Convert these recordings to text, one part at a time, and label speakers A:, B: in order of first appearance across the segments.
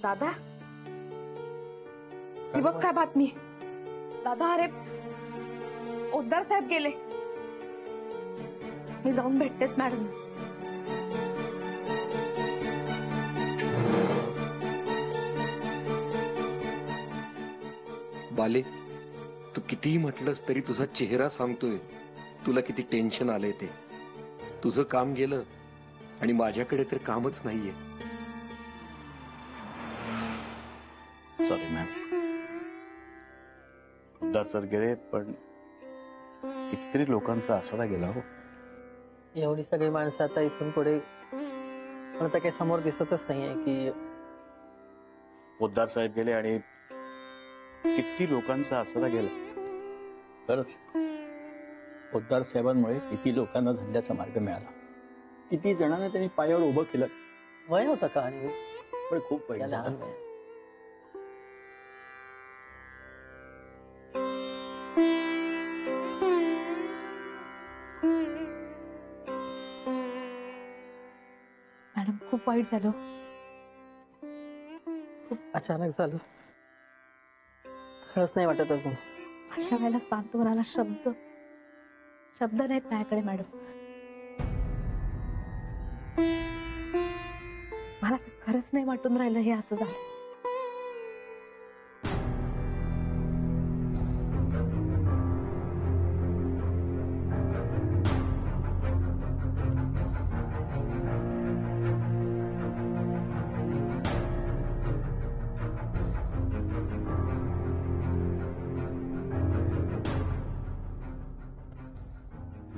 A: दादा, ही बघ काय बातमी. दादा, अरे पोद्दार साहेब गेले. मी जाऊन भेटतेच मॅडम.
B: बाले, तू कितीही म्हटलंस तरी तुझा चेहरा सांगतोय तुला किती टेन्शन आलंय ते. तुझं काम गेलं आणि माझ्याकडे तर कामच नाहीये.
C: Sorry ma'am. पोद्दार सर गेले, पण कितीतरी लोकांचा आसरा गेला हो.
D: एवढी सगळी माणसं आता इथून पुढे मला तर काही समोर दिसतच नाहीये की
C: पोद्दार साहेब गेले आणि किती लोकांचा आसरा गेला.
E: खरंच पोद्दार साहेबांमुळे किती लोकांना धंद्याचा मार्ग मिळाला, किती जणांना त्यांनी पायावर उभं केलं.
D: वय होतं का आणि
E: पण खूप वाईट
D: लहान
E: झालं.
D: वय.
A: मॅडम, खूप वाईट झालं.
D: खूप अचानक झालं. खरंच नाही वाटत अजून.
A: अशा वेळेला सांत्वनाला शब्द नाहीत माझ्याकडे मॅडम. मला तर खरंच नाही वाटून राहिलं हे असं झालं.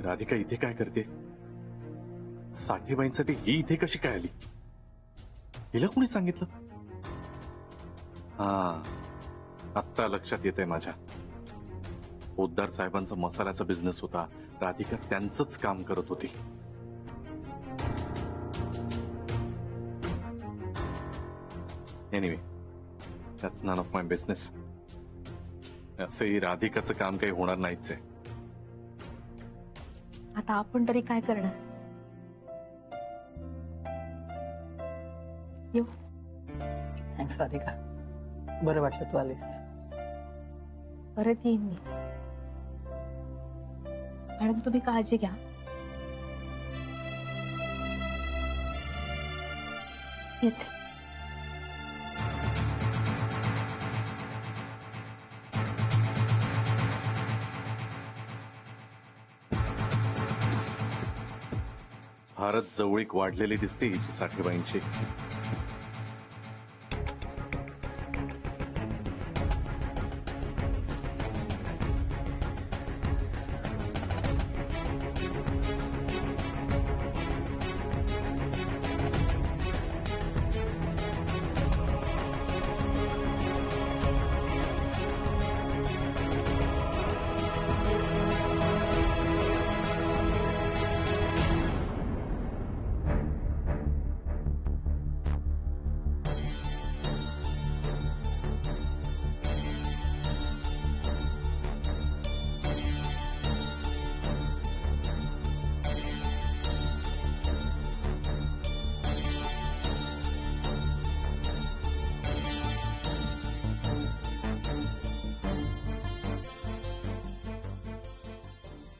F: राधिका इथे काय करते? साठेबाईंसाठी ही इथे कशी काय आली? हिला कोणी सांगितलं? हा, आत्ता लक्षात येतंय माझ्या. पोद्दार साहेबांचा मसाल्याचा बिझनेस होता. राधिका त्यांचंच काम करत होती. Anyway, that's none of my business. असंही राधिकाचं काम काही होणार नाहीच आहे.
A: आता आपण तरी काय करणार? येऊ.
D: थँक्स राधिका, बरं वाटलं तू आलीस.
A: परत येईन मी. मॅडम, तुम्ही काळजी घ्या. येते.
F: फारच जवळीक वाढलेली दिसते हिची साठेबाईंची.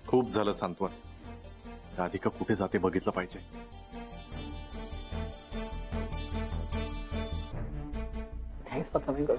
F: खूप झालं सांत्वन. राधिका कुठे जाते बघितलं पाहिजे.
D: Thanks for coming.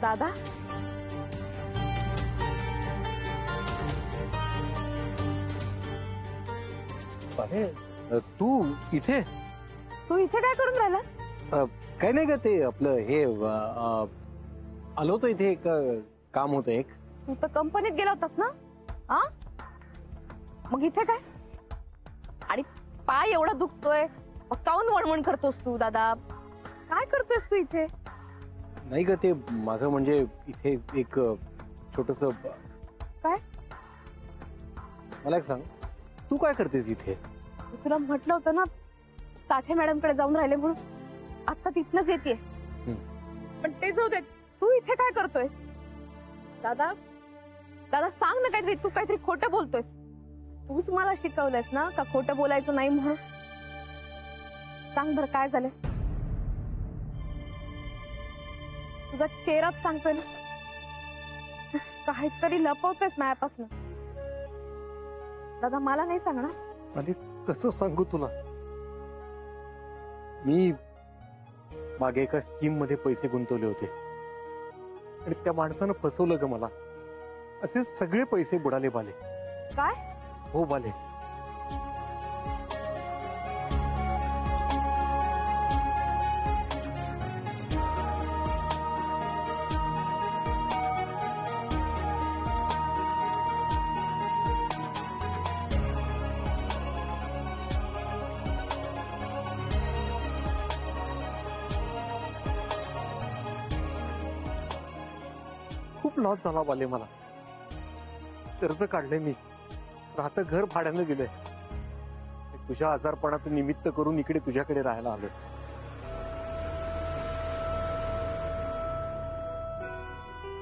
A: दादा,
B: अरे तू इथे?
A: तू इथे काय करून राहिलास?
B: काय नाही ग, ते आपलं हे आलो होतो इथे. एक काम होतं एक.
A: तू तर कंपनीत गेला होतास ना? हा, मग इथे काय? आणि पाय एवढा दुखतोय, मग काऊन वणवण करतोस तू दादा? काय करतोयस तू इथे?
C: नाही ग, ते माझं म्हणजे इथे एक छोटस.
A: काय?
C: मला एक सांग, तू काय करतेस इथे?
A: मी तुला म्हटलं होतं ना, साठे मॅडम कडे जाऊन राहिले म्हणून. आता तिथनच येते. पण ते जाऊ दे, तू इथे काय करतोयस? दादा दादा सांग ना काहीतरी. तू काहीतरी खोटं बोलतोयस. तूच मला शिकवलंयस ना का खोटं बोलायचं नाही म्हणून. सांग बरं काय झालं? तुझा चेहराच सांगतोय ना. काहीतरी लपवतोयस माझ्यापासून. दादा मला नाही सांगणार?
C: आणि कसं सांगू तुला? मी मागे एका स्कीम मध्ये पैसे गुंतवले होते आणि त्या माणसानं फसवलं ग मला. असे सगळे पैसे बुडाले बाले.
A: काय?
C: हो बाले. खूप लॉस झाला बाले मला. कर्ज काढले मी, राहतं घर भाड्यानं गेलंय. तुझ्या आजारपणाचं निमित्त करून इकडे तुझ्याकडे राहायला आलोय.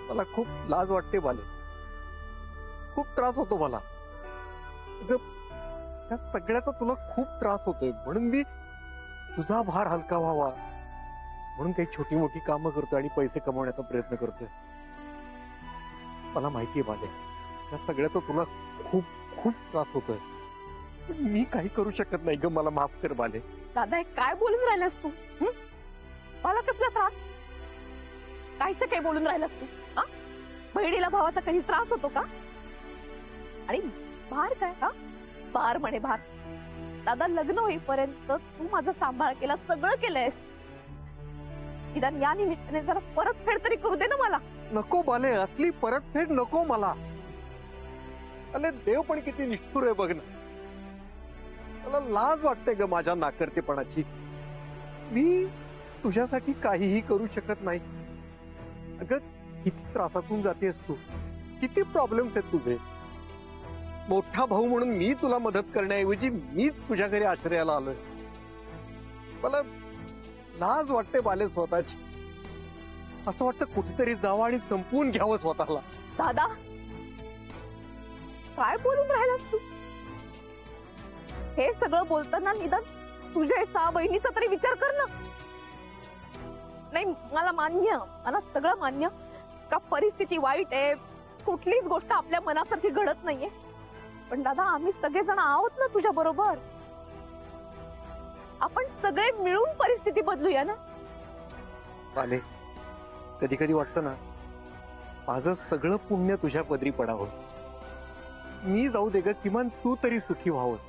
C: मला खूप लाज वाटते बाले. खूप त्रास होतो मला. अगं, त्या सगळ्याचा तुला खूप त्रास होतोय म्हणून मी तुझा भार हलका व्हावा म्हणून काही छोटी मोठी कामं करतोय आणि पैसे कमवण्याचा प्रयत्न करतोय. मला माहितीये बाले, त्या सगळ्याचा तुला खूप खूप त्रास होतोय. मी काही करू शकत नाही ग. मला माफ कर बाले.
A: दादा हे काय बोलून राहिलास तू? मला कसला त्रास? कायचं काय बोलून राहिलास तू? बहिणीला भावाचा कधी त्रास होतो का? आणि भार काय? भार म्हणे भार. दादा लग्न होईपर्यंत तू माझा सांभाळ केला, सगळं केलंयस. निदान या निमित्ताने जरा परतफेड तरी करू दे ना मला.
C: नको बाले, असली परतफेड नको मला. अरे देव पण किती निष्ठुर आहे बघ ना. मला लाज वाटते ग माझ्या नाकर्तेपणाची. मी तुझ्यासाठी काहीही करू शकत नाही. अगं किती त्रासातून जातेस तू, किती प्रॉब्लेम्स आहेत तुझे. मोठा भाऊ म्हणून मी तुला मदत करण्याऐवजी मीच तुझ्या घरी आश्रयाला आलोय. मला लाज वाटते बाले स्वतःची. असं वाटतं कुठेतरी जावं आणि संपवून घ्यावं स्वतःला.
A: दादा काय बोलून राहिलास तू? हे सगळं बोलताना निदान तुझ्या बहिणीचा तरी विचार कर ना. नाही मला मान्य, मला सगळं मान्य का परिस्थिती वाईट आहे, कुठलीच गोष्ट आपल्या मनासारखी घडत नाहीये. पण दादा आम्ही सगळेजण आहोत ना तुझ्या बरोबर. आपण सगळे मिळून परिस्थिती बदलूया ना.
C: बाले, कधी कधी वाटतं ना माझं सगळं पुण्य तुझ्या पदरी पडावं. मी जाऊ दे ग, किमान तू तरी सुखी व्हावंस.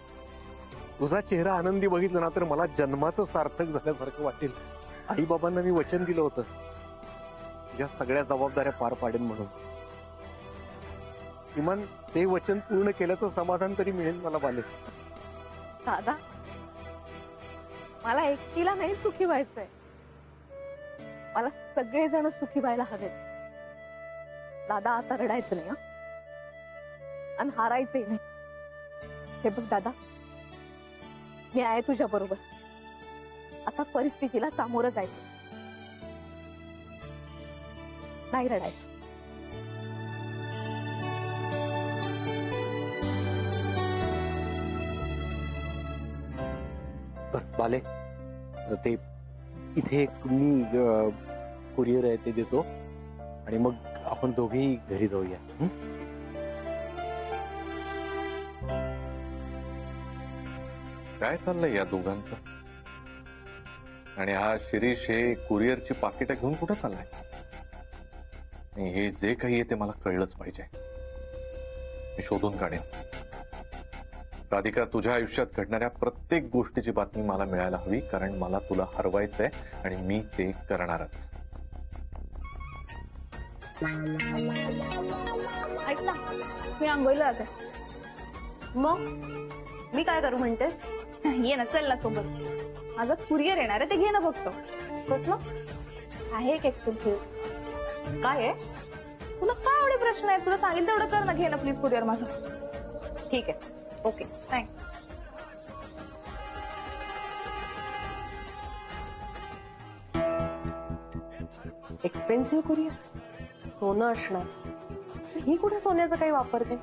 C: तुझा चेहरा आनंदी बघितला ना तर मला जन्माचं सार्थक झाल्यासारखं वाटेल. आई बाबांना मी वचन दिलं होतं तुझ्या सगळ्या जबाबदाऱ्या पार पाडेन म्हणून. किमान ते वचन पूर्ण केल्याचं समाधान तरी मिळेल मला बाले.
A: दादा मला एकटीला नाही सुखी व्हायचंय. मला सगळेजण सुखी व्हायला हवेत. दादा आता रडायचं नाही आणि हारायचंही नाही. हे बघ दादा, मी आहे तुझ्या बरोबर. आता परिस्थितीला सामोरं जायचं, नाही रडायचं.
C: बाले, ते इथे एक मी कुरिअर आहे ते देतो आणि मग आपण दोघेही घरी जाऊया.
F: काय चाललंय या दोघांचं? आणि हा शिरीष हे कुरिअरची पाकिटं घेऊन कुठे चाललाय? आणि हे जे काही आहे ते मला कळलंच पाहिजे. मी शोधून काढेन. राधिका, तुझ्या आयुष्यात घडणाऱ्या प्रत्येक गोष्टीची बातमी मला मिळायला हवी, कारण मला तुला हरवायचंय आणि मी ते करणारच.
A: ऐक ना, मी आंघोळीला जाते.
G: मग मी काय करू म्हणतेस?
A: ये ना, चल ना सोबत. माझं कुरिअर येणार आहे, ते घे ना फक्त.
G: कसलं?
A: आहे एक एक्सपेन्सिव्ह.
G: काय आहे?
A: तुला काय एवढे प्रश्न आहेत? तुला सांगितलं तेवढं कर ना. घे ना प्लीज कुरिअर माझं.
G: ठीक आहे, ओके.
A: थँक्स.
G: एक्सपेन्सिव्ह कुरिअर, सोनं असणार. ही कुठे सोन्याचं काही वापरते?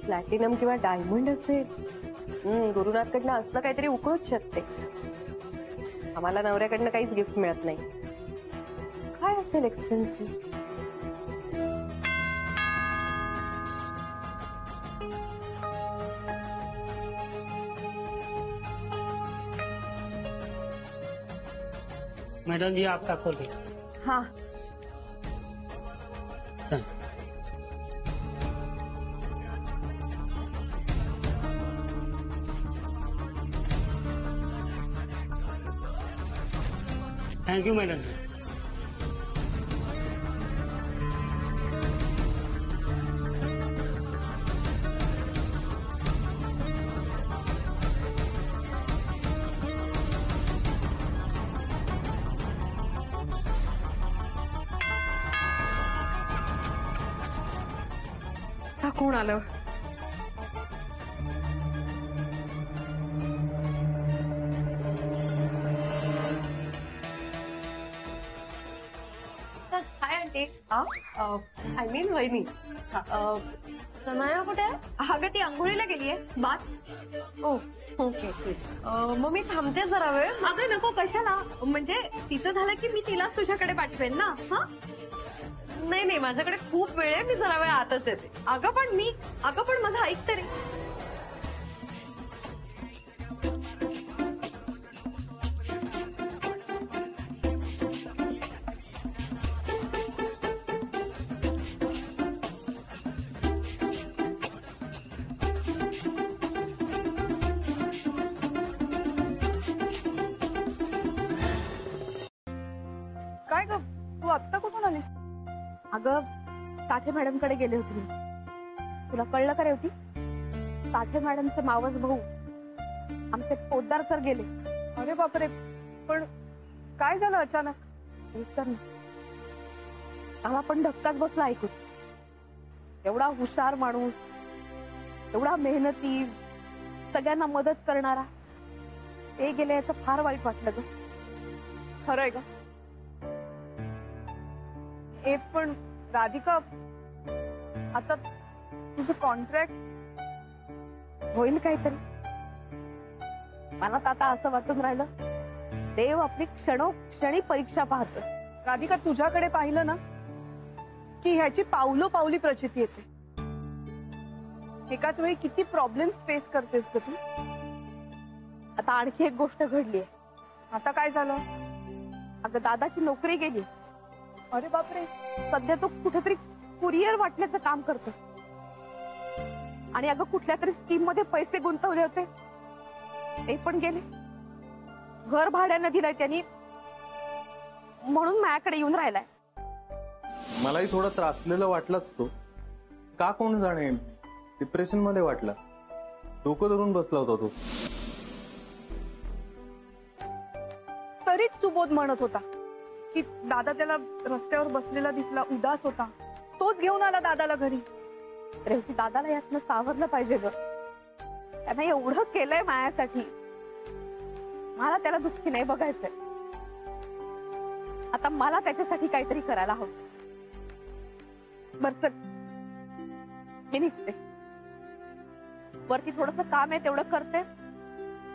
G: प्लॅटिनम किंवा डायमंड असेल. गुरुनाथकडनं असलं काहीतरी उकळूच शकते. आम्हाला नवऱ्याकडनं काहीच गिफ्ट मिळत नाही. काय असेल एक्सपेन्सिव्ह?
H: मैडम जी आपका खोलिए.
A: हा,
H: सर थैंक यू मैडम जी.
G: का कोण आलं?
A: Hi aunty.
G: आय मीन वहिनी. सनाया कुठे आहे?
A: अगं ती आंघोळीला गेलीये. बात.
G: ओ ओके ठीक. मग मी थांबते जरा वेळ.
A: अगं नको, कशाला? म्हणजे तिचं झालं की मी तिलाच तुझ्याकडे पाठवेन ना. हा,
G: नाही नाही, माझ्याकडे खूप वेळ आहे. मी जरा वेळ आतच येते.
A: अगं पण माझं ऐक तरी.
G: काय ग, तू आत्ता कुठून आलीस?
A: अगं साठे मॅडम कडे गेले होते मी. तुला कळलं का रेवती? साठे मॅडमचे मावस भाऊ आमचे पोद्दार सर गेले.
G: अरे बापरे, पण काय झालं अचानक?
A: विसर ना. आम्हाला पण धक्काच बसला ऐकून. एवढा हुशार माणूस, एवढा मेहनती, सगळ्यांना मदत करणारा, ते गेले याचं फार वाईट वाटलं ग.
G: खरंय का? हे पण राधिका, आता तुझं कॉन्ट्रॅक्ट
A: होईल काहीतरी. मला तर आता असं वाटून राहिलं, देव आपली क्षणोक्षणी परीक्षा पाहतोय.
G: राधिका, तुझ्याकडे पाहिलं ना की ह्याची पावलोपावली प्रचिती येते. एकाच वेळी किती प्रॉब्लेम्स फेस करतेस ग तू.
A: आता आणखी एक गोष्ट घडलीये.
G: आता काय झालं?
A: अगं दादाची नोकरी गेली.
G: अरे बापरे.
A: सध्या तो कुठेतरी कुरिअर वाटण्याचं काम करतो. आणि अगं कुठल्या तरी स्कीम मध्ये पैसे गुंतवले होते, ते पण गेले. घर भाड्यानं दिलंय त्यांनी, म्हणून माझ्याकडे येऊन राहिलाय.
F: मलाही थोडं त्रासलेलं वाटलंच तो. का कोण जाणे, डिप्रेशन मध्ये वाटला. डोकं धरून बसला होता तो.
G: तरीच सुबोध म्हणत होता की दादा त्याला रस्त्यावर बसलेला दिसला, उदास होता. तोच घेऊन आला दादाला घरी.
A: रेवती, दादाला यातनं सावरलं पाहिजे ग. त्यानं एवढं केलंय माझ्यासाठी. मला त्याला दुःखी नाही बघायचंय. आता मला त्याच्यासाठी काहीतरी करायला हवं. बरं चल, मी निघते. वरती थोडस काम आहे, तेवढं करते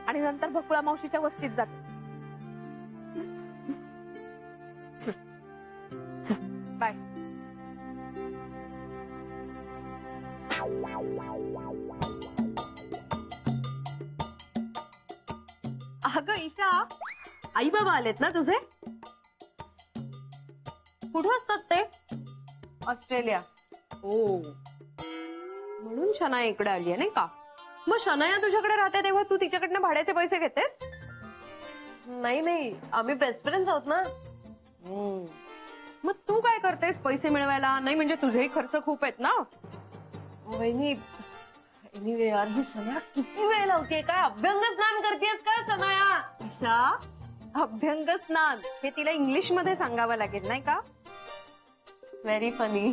A: आणि नंतर बकुळा मावशीच्या वस्तीत जाते. बाय.
G: अगं ईशा, आई बाबा आलेत ना तुझे? कुठे असतात ते? ऑस्ट्रेलिया. ओ, म्हणून शनाया इकडे आली आहे नाही का? मग शनाया तुझ्याकडे राहते तेव्हा तू तिच्याकडनं भाड्याचे पैसे घेतेस? नाही नाही, आम्ही बेस्ट फ्रेंड्स आहोत ना. मग तू काय करतेस पैसे मिळवायला? नाही म्हणजे तुझेही खर्च खूप आहेत ना.
I: वहिनी एनिवे यार, ही सनया किती वेळ लावते? काय अभ्यंग स्नान करतेस का सनया?
G: ईशा, अभ्यंग स्नान हे तिला इंग्लिश मध्ये सांगावं लागेल नाही का?
I: Very funny.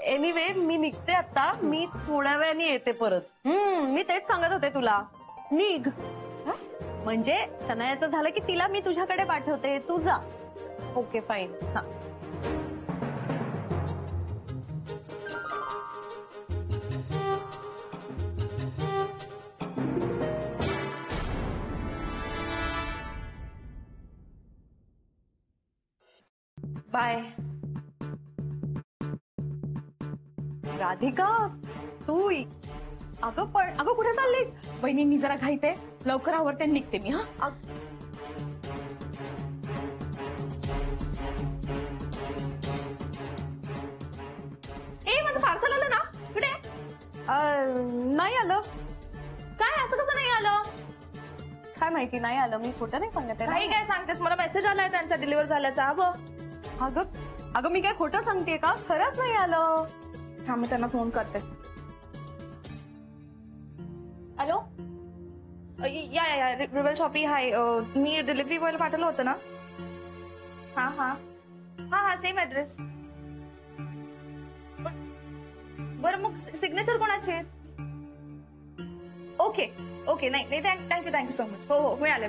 I: एनिवे मी निघते आता. मी थोड्या वेळाने येते परत.
G: मी तेच सांगत होते तुला. निघ. म्हणजे शनायाचं झालं की तिला मी तुझ्याकडे पाठवते, तू जा.
I: Okay fine. बाय.
G: राधिका, तू अगं कुठे चाललीस?
A: वहिनी मी जरा घाईते, लवकर आवरते आणि निघते मी. हा ए माझं पार्सल आलं ना? कुठे?
G: नाही आलं.
A: काय असं कसं नाही आलं?
G: काय माहिती नाही आलं. मी खोटं नाही सांगते.
A: काही काय सांगतेस? मला मेसेज आलाय त्यांचा डिलिव्हर झाल्याचा.
G: अगं मी काय खोटं सांगतेय का? खरंच नाही आलं.
A: हा मी त्यांना फोन करते. हॅलो, या रिबल शॉपी. हाय, मी डिलिव्हरी बॉयला पाठवलं होतं ना? हा सेम ऍड्रेस. बरं मग सिग्नेचर कोणाचे? ओके नाही थँक्यू सो मच. हो मिळाले.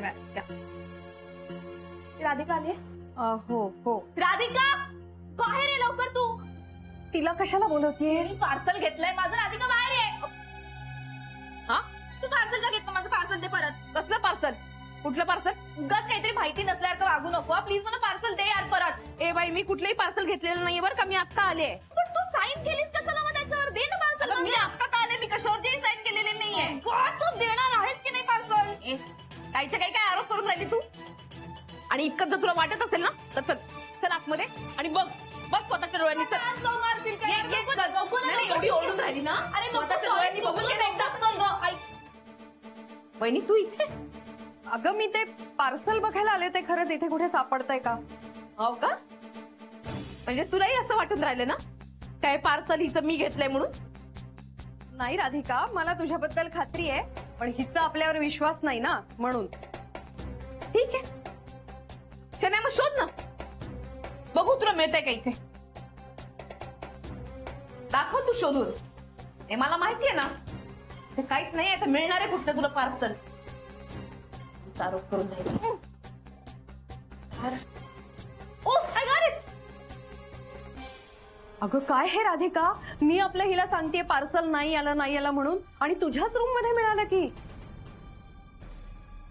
A: राधिका आली?
G: हो.
A: राधिका बाहेर ये लवकर. तू
G: तिला कशाला बोलवतेस?
A: पार्सल घेतलंय माझं. राधिका बाहेर ये. हा तू पार्सल का घेतलं माझं? पार्सल दे परत. कसलं पार्सल? कुठलं पार्सल? उगाच काहीतरी माहिती नसल्यासारखं वागू नको प्लीज. मला पार्सल दे यार परत. ए बाई मी कुठलंही पार्सल घेतलेलं नाहीये बरं का. मी आता आले. पण तू साईन केलीस कशाला मग त्याच्यावर? दे ना पार्सल. मी आता आले. मी कशावरती साईन केलेली नाहीये. तू देणार आहेस की नाही पार्सल? काहीच्या काही काय आरोप करून राहिली तू? आणि इतकं जर तुला वाटत असेल ना तर चल आतमध्ये आणि बघ स्वतःच्या डोळ्यांनी. एवढी ओढून राहिली ना. अरे स्वतःच्या डोळ्यांनी बघून घे ना.
G: वहिनी तू इथे? अगं मी ते पार्सल बघायला आले होते. खरंच इथे कुठे सापडतंय का?
A: हो का? म्हणजे तुलाही असं वाटून राहिलं ना काय पार्सल हिचं मी घेतलंय म्हणून?
G: नाही राधिका, मला तुझ्याबद्दल खात्री आहे, पण हिचा आपल्यावर विश्वास नाही ना म्हणून.
A: ठीक आहे शनाया, मग शोध ना. बघू तुला मिळतंय का इथे. दाखव तू शोधून. हे मला माहितीये ना ते काहीच नाही आहे. मिळणार आहे कुठलं तुला पार्सल? आरोप करून राहिली. I got it.
G: अगं काय हे राधिका, मी आपल्या हिला सांगतेय पार्सल नाही आलं म्हणून, आणि तुझ्याच रूम मध्ये मिळालं की.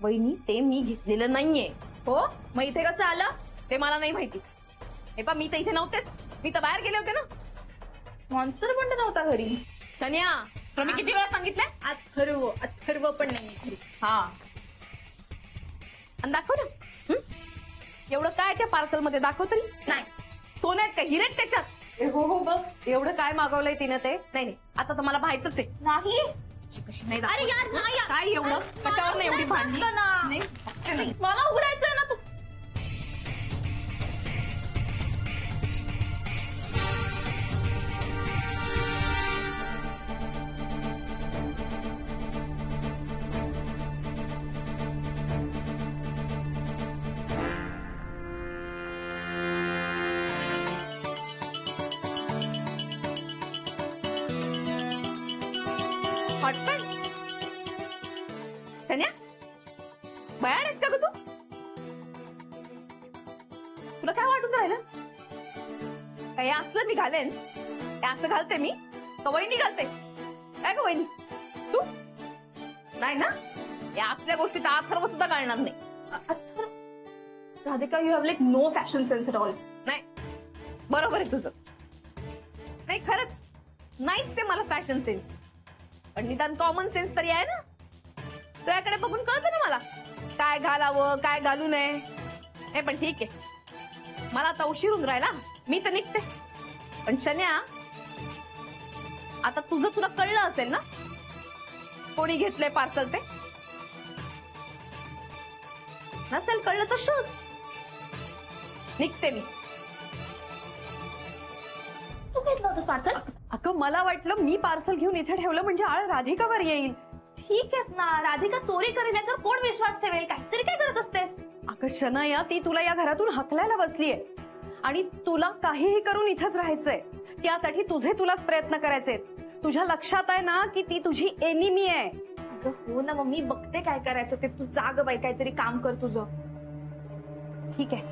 A: वहिनी ते मी घेतलेलं नाहीये. हो मग इथे कसं आलं ते मला नाही माहिती. हे पा मी तर इथे नव्हतेच. मी तर बाहेर गेले होते ना. मॉन्स्टर पण नव्हता घरी. सनिया तुला मी किती वेळा सांगितलंय? अथर्व पण नाही घरी. हा आणि दाखव ना. एवढं काय त्या पार्सल मध्ये? दाखव तरी. नाही सोन्यात का हिरेत त्याच्यात?
G: हो बघ एवढं काय मागवलंय तिनं ते.
A: नाही आता तर मला पाहायचंच आहे. नाही नाही. अरे यार नाही काय एवढं कशावर नाही एवढी भांडली? नाही मला उघडायचंय ना. तू हॉटपॅट सन्या बयाड आहेस का ग तू? तुला काय वाटून राहिलं? काही असलं मी घालेन? असं घालते मी तर वहिनी घालते काय ग वहिनी? तू नाही ना. या असल्या गोष्टी तर अथर्व सुद्धा घालणार नाही. Radhika you have like no fashion sense at all. नाही बरोबर आहे तुझं. नाही खरंच नाहीच ते मला फॅशन सेन्स. पण निदान कॉमन सेन्स तरी आहे ना. तुझ्याकडे बघून कळतं ना मला काय घालावं काय घालू नये. नाही पण ठीक आहे मला आता उशीर होऊन राहिला. मी तर निघते. पण शन्या आता तुझं तुला कळलं असेल ना कोणी घेतलंय पार्सल ते. नसेल कळलं तर शोध.
I: निघते मी. तू घेतलं होतंस पार्सल?
G: अगं मला वाटलं मी पार्सल घेऊन इथे ठेवलं म्हणजे आळ राधिकावर येईल.
I: ठीक आहेस ना, राधिका चोरी करेल याच्यावर कोण विश्वास ठेवेल? काहीतरी काय करत असतेस?
G: अगं शनया, ती तुला या घरातून हकलायला बसलीये आणि तुला काहीही करून इथंच राहायचंय. त्यासाठी तुलाच प्रयत्न करायचे. तुझ्या लक्षात आहे ना की ती तुझी एनिमी आहे.
I: अगं हो ना मम्मी, बघते काय करायचं ते. तू जाग बाई, काहीतरी काम कर तुझं.
G: ठीक आहे.